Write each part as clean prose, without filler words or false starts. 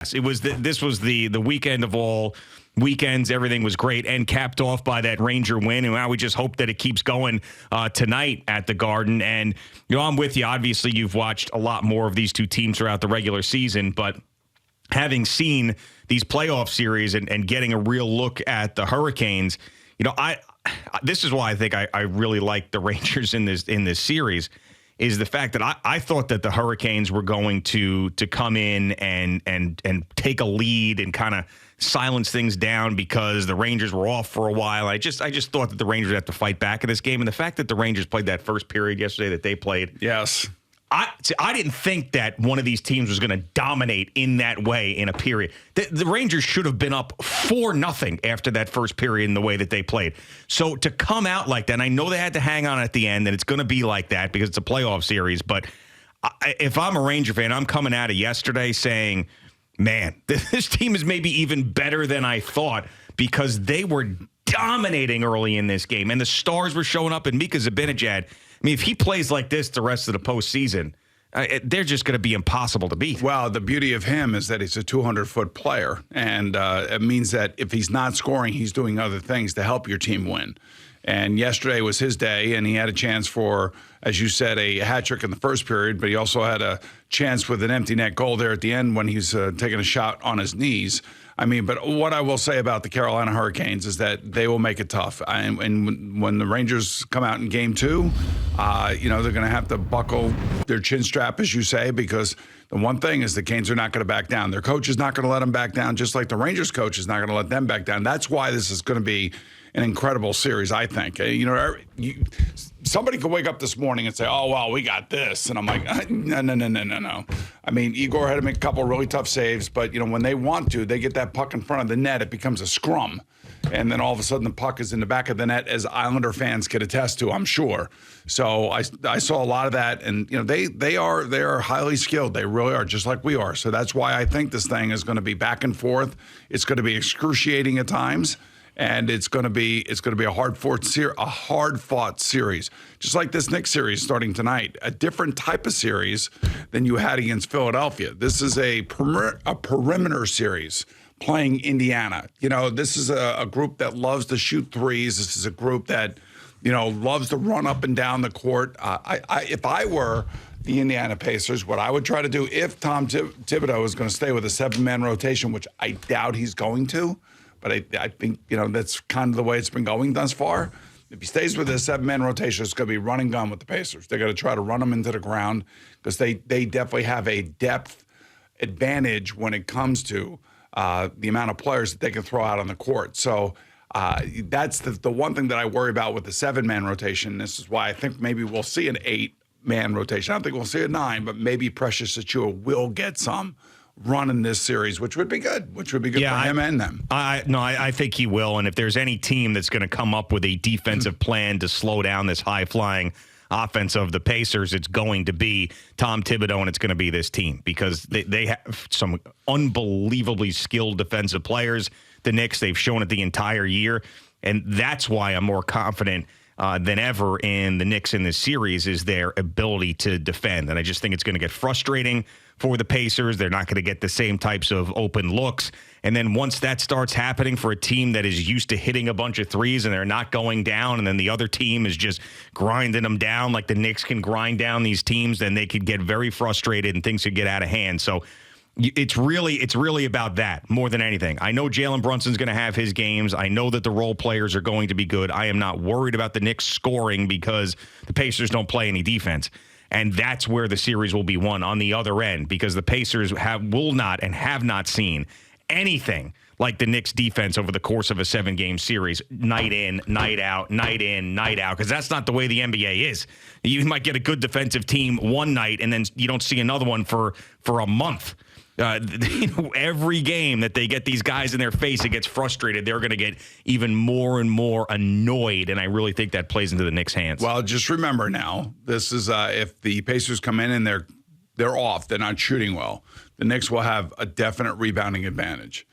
This was the weekend of all weekends. Everything was great and capped off by that Ranger win. And now we just hope that it keeps going tonight at the Garden. And, I'm with you. Obviously, you've watched a lot more of these two teams throughout the regular season. But having seen these playoff series and getting a real look at the Hurricanes, this is why I think I really like the Rangers in this series. Is the fact that I thought that the Hurricanes were going to come in and take a lead and kind of silence things down because the Rangers were off for a while. I just thought that the Rangers would have to fight back in this game. And the fact that the Rangers played that first period yesterday that they played. Yes. I didn't think that one of these teams was going to dominate in that way in a period. The Rangers should have been up 4-0 after that first period in the way that they played. So to come out like that, and I know they had to hang on at the end, and it's going to be like that because it's a playoff series. But if I'm a Ranger fan, I'm coming out of yesterday saying, man, this team is maybe even better than I thought because they were dominating early in this game. And the stars were showing up, and Mika Zibanejad, I mean, if he plays like this the rest of the postseason, they're just going to be impossible to beat. Well, the beauty of him is that he's a 200-foot player, and it means that if he's not scoring, he's doing other things to help your team win. And yesterday was his day, and he had a chance for, as you said, a hat trick in the first period, but he also had a chance with an empty net goal there at the end when he's taking a shot on his knees. I mean, but what I will say about the Carolina Hurricanes is that they will make it tough. And when the Rangers come out in game two, they're going to have to buckle their chin strap, as you say, because the one thing is the Canes are not going to back down. Their coach is not going to let them back down, just like the Rangers coach is not going to let them back down. That's why this is going to be an incredible series, I think. Somebody could wake up this morning and say, oh, well, we got this. And I'm like, no. I mean, Igor had to make a couple really tough saves, but, when they want to, they get that puck in front of the net, it becomes a scrum. And then all of a sudden the puck is in the back of the net, as Islander fans can attest to, I'm sure. So I saw a lot of that, and they are highly skilled. They really are, just like we are. So that's why I think this thing is going to be back and forth. It's going to be excruciating at times. And it's going to be a hard-fought series, just like this Knicks series starting tonight. A different type of series than you had against Philadelphia. This is a perimeter series playing Indiana. This is a group that loves to shoot threes. This is a group that loves to run up and down the court. If I were the Indiana Pacers, what I would try to do if Tom Thibodeau is going to stay with a 7-man rotation, which I doubt he's going to. But I think, that's kind of the way it's been going thus far. If he stays with a 7-man rotation, it's going to be run and gun with the Pacers. They're going to try to run them into the ground because they definitely have a depth advantage when it comes to the amount of players that they can throw out on the court. So that's the one thing that I worry about with the 7-man rotation. This is why I think maybe we'll see an 8-man rotation. I don't think we'll see a 9, but maybe Precious Achiuwa will get some run in this series, which would be good for him and them. I think he will. And if there's any team that's going to come up with a defensive plan to slow down this high-flying offense of the Pacers, it's going to be Tom Thibodeau, and it's going to be this team because they have some unbelievably skilled defensive players. The Knicks, they've shown it the entire year, and that's why I'm more confident than ever in the Knicks in this series is their ability to defend. And I just think it's going to get frustrating for the Pacers. They're not going to get the same types of open looks. And then once that starts happening for a team that is used to hitting a bunch of threes and they're not going down, and then the other team is just grinding them down like the Knicks can grind down these teams, then they could get very frustrated and things could get out of hand. So it's really about that more than anything. I know Jalen Brunson's going to have his games. I know that the role players are going to be good. I am not worried about the Knicks scoring because the Pacers don't play any defense. And that's where the series will be won on the other end because the Pacers will not and have not seen anything like the Knicks defense over the course of a 7-game series, night in, night out, night in, night out, because that's not the way the NBA is. You might get a good defensive team one night and then you don't see another one for a month. Every game that they get these guys in their face, it gets frustrated. They're going to get even more and more annoyed, and I really think that plays into the Knicks' hands. Well, just remember now, this is if the Pacers come in and they're off, they're not shooting well, the Knicks will have a definite rebounding advantage.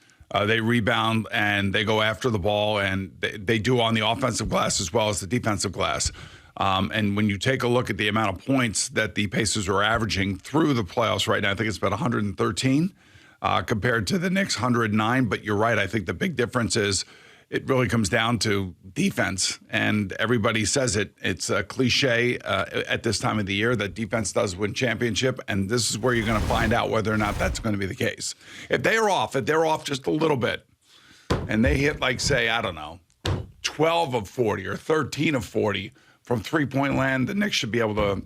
They rebound and they go after the ball, and they do on the offensive glass as well as the defensive glass. And when you take a look at the amount of points that the Pacers are averaging through the playoffs right now, I think it's about 113. compared to the Knicks 109. But you're right. I think the big difference is it really comes down to defense. And everybody says it. It's a cliche at this time of the year that defense does win championship. And this is where you're going to find out whether or not that's going to be the case. If they're off just a little bit, and they hit, like, say, I don't know, 12 of 40 or 13 of 40 from three-point land, the Knicks should be able to,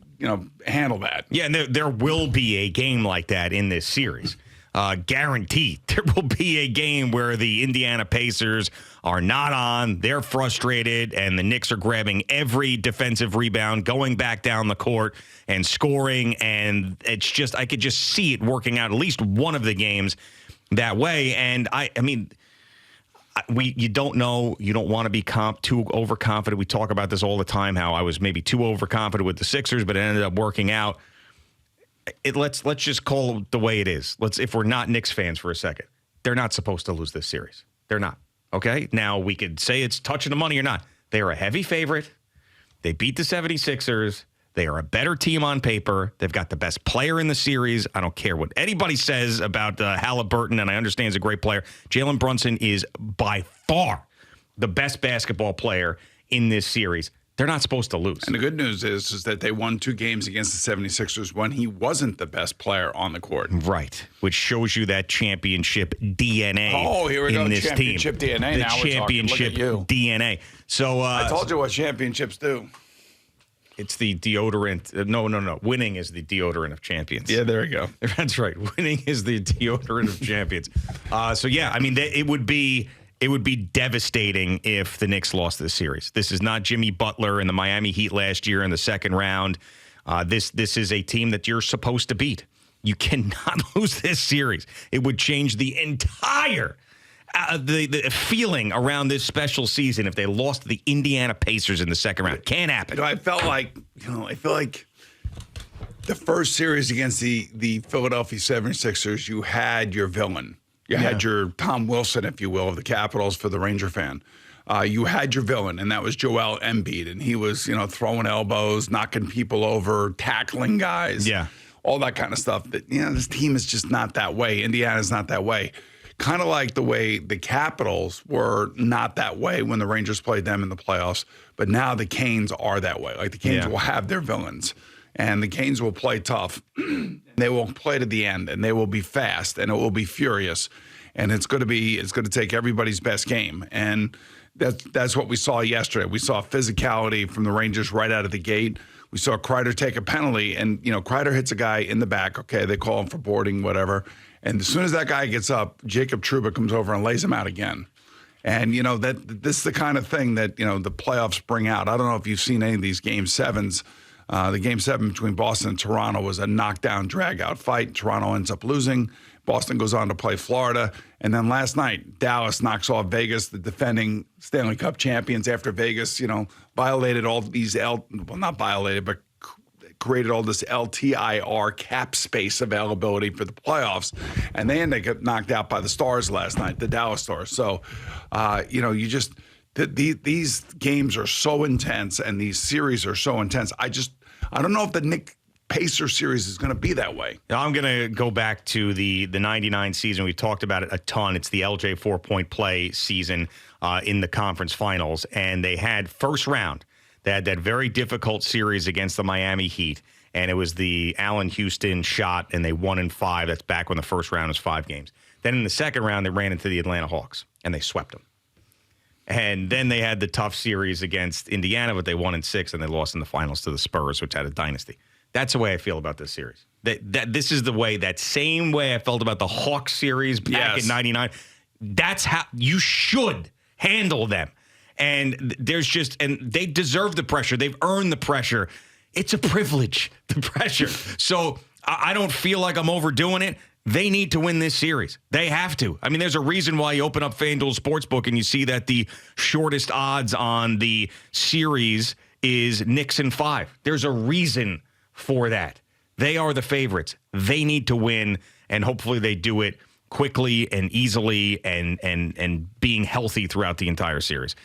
handle that. Yeah, and there will be a game like that in this series. Guaranteed. There will be a game where the Indiana Pacers are not on, they're frustrated, and the Knicks are grabbing every defensive rebound, going back down the court and scoring, and it's just, I could just see it working out at least one of the games that way. And I mean, you don't know, you don't want to be too overconfident. We talk about this all the time, how I was maybe too overconfident with the Sixers, but it ended up working out. Let's just call it the way it is. If we're not Knicks fans for a second, they're not supposed to lose this series. They're not. Okay? Now, we could say it's touching the money or not. They are a heavy favorite. They beat the 76ers. They are a better team on paper. They've got the best player in the series. I don't care what anybody says about Halliburton, and I understand he's a great player. Jalen Brunson is by far the best basketball player in this series. They're not supposed to lose. And the good news is that they won 2 games against the 76ers when he wasn't the best player on the court. Right, which shows you that championship DNA. Oh, here we go, championship team. DNA. The now championship DNA. So I told you what championships do. It's the deodorant. No. Winning is the deodorant of champions. Yeah, there we go. That's right. Winning is the deodorant of champions. So yeah, I mean, it would be devastating if the Knicks lost this series. This is not Jimmy Butler and the Miami Heat last year in the second round. This is a team that you're supposed to beat. You cannot lose this series. It would change the entire the feeling around this special season if they lost to the Indiana Pacers in the second round. Can't happen. I feel like the first series against the Philadelphia 76ers, you had your villain. You had your Tom Wilson, if you will, of the Capitals for the Ranger fan. You had your villain, and that was Joel Embiid, and he was, throwing elbows, knocking people over, tackling guys, all that kind of stuff. That this team is just not that way. Indiana's not that way. Kind of like the way the Capitals were not that way when the Rangers played them in the playoffs, but now the Canes are that way. Like the Canes will have their villains, and the Canes will play tough. They will play to the end, and they will be fast, and it will be furious, and it's going to take everybody's best game, and that's what we saw yesterday. We saw physicality from the Rangers right out of the gate. We saw Kreider take a penalty, and Kreider hits a guy in the back. Okay, they call him for boarding, whatever. And as soon as that guy gets up, Jacob Trouba comes over and lays him out again. And this is the kind of thing that the playoffs bring out. I don't know if you've seen any of these Game 7s. The Game 7 between Boston and Toronto was a knockdown, drag-out fight. Toronto ends up losing. Boston goes on to play Florida. And then last night, Dallas knocks off Vegas, the defending Stanley Cup champions, after Vegas, violated all these, not violated, but created all this LTIR cap space availability for the playoffs. And they ended up knocked out by the Stars last night, the Dallas Stars. So, these games are so intense and these series are so intense. I don't know if the Knicks Pacer series is going to be that way. Now, I'm going to go back to the 99 season. We've talked about it a ton. It's the LJ 4-point play season in the conference finals. And they had first round. They had that very difficult series against the Miami Heat. And it was the Allen Houston shot, and they won in 5. That's back when the first round was 5 games. Then in the second round, they ran into the Atlanta Hawks, and they swept them. And then they had the tough series against Indiana, but they won in 6, and they lost in the finals to the Spurs, which had a dynasty. That's the way I feel about this series. This is that same way I felt about the Hawks series back in 99. That's how you should handle them. And and they deserve the pressure. They've earned the pressure. It's a privilege, the pressure. So I don't feel like I'm overdoing it. They need to win this series. They have to. I mean, there's a reason why you open up FanDuel Sportsbook and you see that the shortest odds on the series is Knicks in 5. There's a reason for that. They are the favorites. They need to win, and hopefully they do it quickly and easily and being healthy throughout the entire series.